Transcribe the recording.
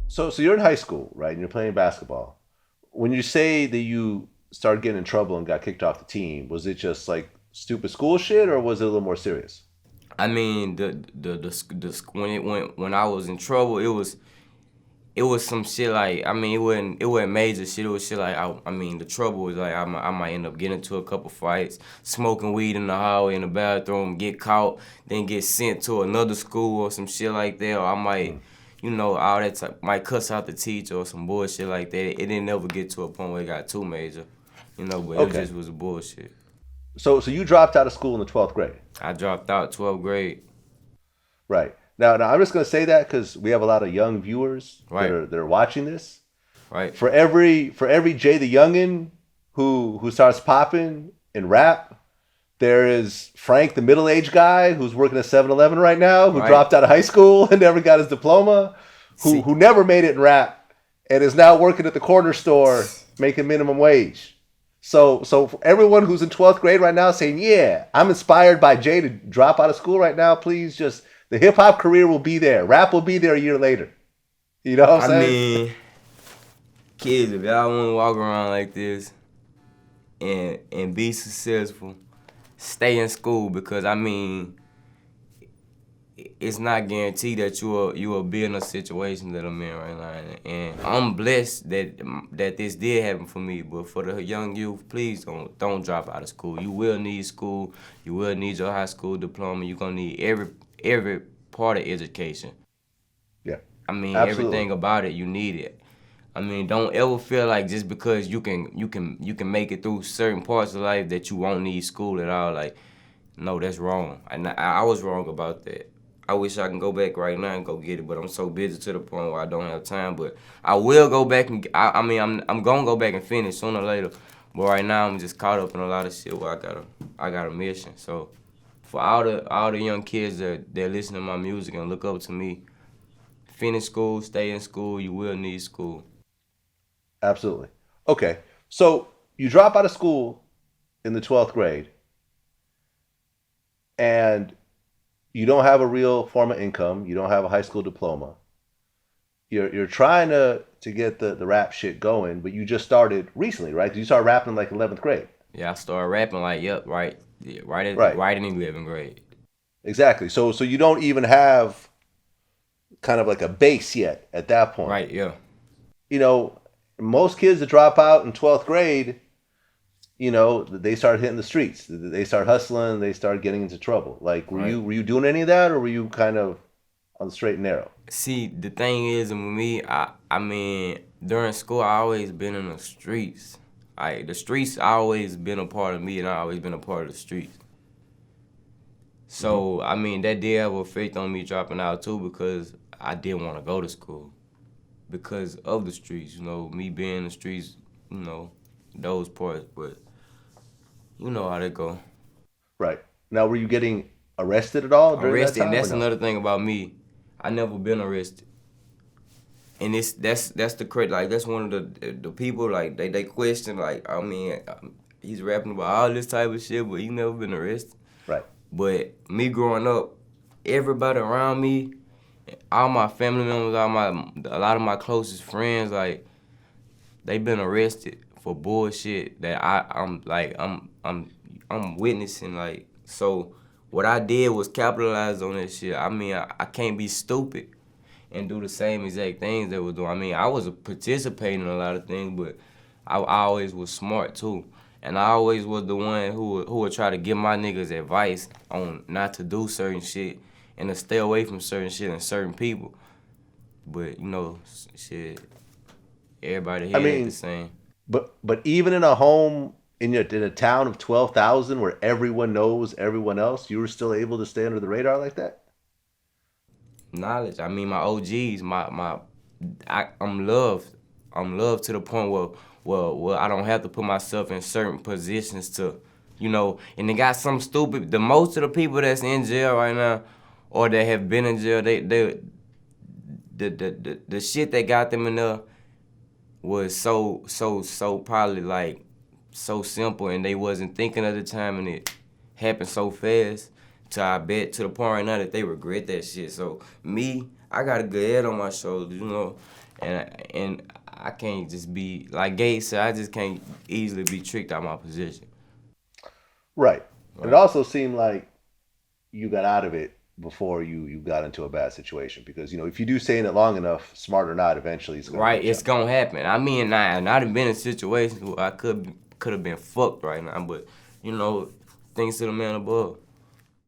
So you're in high school, right? And you're playing basketball. When you say that you started getting in trouble and got kicked off the team, was it just like stupid school shit, or was it a little more serious? I mean, when I was in trouble, it was some shit like, I mean, it wasn't major shit. It was shit like, I mean, the trouble was like, I might end up getting into a couple fights, smoking weed in the hallway, in the bathroom, get caught, then get sent to another school or some shit like that. Or I might, Mm. all that type, might cuss out the teacher or some bullshit like that. It didn't ever get to a point where it got too major, but it Okay. just was bullshit. So you dropped out of school in the 12th grade, I dropped out 12th grade. right? Now I'm just gonna say that because we have a lot of young viewers that Right, are watching this. right. For every Jay the Youngin who starts popping in rap, there is Frank, the middle-aged guy who's working at 7-Eleven right now, who Right. dropped out of high school and never got his diploma, who See, who never made it in rap and is now working at the corner store making minimum wage. So for everyone who's in 12th grade right now saying, "Yeah, I'm inspired by Jay to drop out of school right now," please just the hip hop career will be there. Rap will be there a year later. You know what I'm I saying? mean, kids, if y'all want to walk around like this and be successful, stay in school because I mean, it's not guaranteed that you will be in a situation that I'm in right now. And I'm blessed that this did happen for me. But for the young youth, please don't drop out of school. You will need school. You will need your high school diploma. You're gonna need every part of education. Yeah, I mean, absolutely. everything about it, you need it. I mean, don't ever feel like just because you can make it through certain parts of life that you won't need school at all. Like, no, that's wrong. And I was wrong about that. I wish I can go back right now and go get it, but I'm so busy to the point where I don't have time. But I will go back and I mean I'm gonna go back and finish sooner or later. But right now I'm just caught up in a lot of shit where I got a mission. So for all the young kids that listen to my music and look up to me, finish school, stay in school. You will need school. Absolutely. Okay. So you drop out of school in the 12th grade and you don't have a real form of income, you don't have a high school diploma. You're trying to get the rap shit going, but you just started recently, right? 'Cause you started rapping in like 11th grade. Yeah, I started rapping like, yep, right, yeah, Right. right in 11th grade. Exactly. So you don't even have kind of like a base yet at that point. Right, yeah. You know, most kids that drop out in 12th grade, they start hitting the streets. They start hustling, they start getting into trouble. Like were Right. you were you doing any of that, or were you kind of on the straight and narrow? See, the thing is, with me, I mean, during school, I always been in the streets. The streets always been a part of me, and I always been a part of the streets. Hmm. So, I mean, that did have a effect on me dropping out too because I didn't want to go to school because of the streets. Me being in the streets, you know, those parts. But you know how they go. Right. Now, were you getting arrested at all during that Arrested, and time or that's no? another thing about me. I never been arrested. And that's the crazy, like that's one of the people like they question, like, I mean, he's rapping about all this type of shit, but he never been arrested. Right. But me growing up, everybody around me, all my family members, a lot of my closest friends, like they been arrested for bullshit that I'm like I'm witnessing, like. So what I did was capitalize on that shit. I mean, I can't be stupid and do the same exact things they were doing. I mean, I was participating in a lot of things, but I always was smart too. And I always was the one who would try to give my niggas advice on not to do certain shit and to stay away from certain shit and certain people. But shit, everybody I here ain't the mean, same. but even in a home in a town of 12,000 where everyone knows everyone else, you were still able to stay under the radar like that. Knowledge. I mean, my OGs, I'm loved. I'm loved to the point where I don't have to put myself in certain positions and they got some stupid. The most of the people that's in jail right now, or that have been in jail, the shit that got them in there was so probably like so simple, and they wasn't thinking at the time, and it happened so fast. I bet to the point right now that they regret that shit. So me, I got a good head on my shoulders, and I can't just be like Gates said. I just can't easily be tricked out of my position. Right. It also seemed like you got out of it before you got into a bad situation because if you do stay in it long enough, smart or not, eventually it's gonna Right, catch it's up. gonna happen. I mean, I done been in situations where I could have been fucked right now, but things to the man above.